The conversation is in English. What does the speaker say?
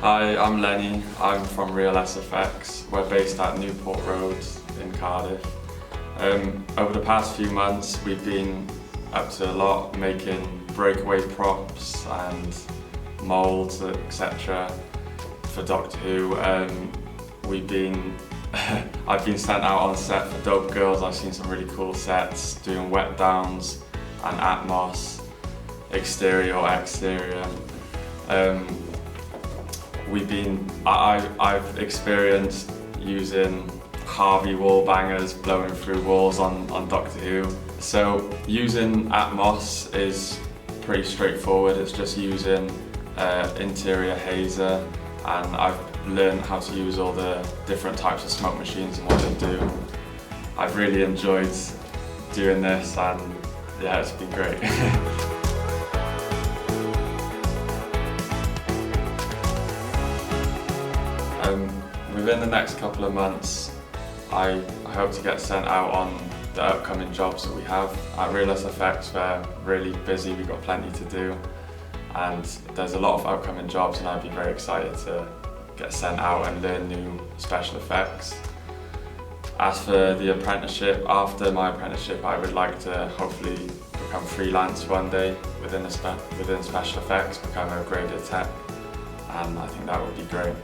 Hi, I'm Lenny. I'm from Real SFX. We're based at Newport Road in Cardiff. Over the past few months we've been up to a lot, making breakaway props and moulds, etc. for Doctor Who. I've been sent out on set for Dope Girls. I've seen some really cool sets doing wet downs and atmos, exterior or exterior. I've experienced using Harvey wall bangers blowing through walls on Doctor Who. So using atmos is pretty straightforward. It's just using interior hazer, and I've learned how to use all the different types of smoke machines and what they do. I've really enjoyed doing this, and yeah, it's been great. Within the next couple of months, I hope to get sent out on the upcoming jobs that we have. At Real SFX, we're really busy, we've got plenty to do, and there's a lot of upcoming jobs, and I'd be very excited to get sent out and learn new special effects. As for the apprenticeship, after my apprenticeship I would like to hopefully become freelance one day within special effects, become a graded tech, and I think that would be great.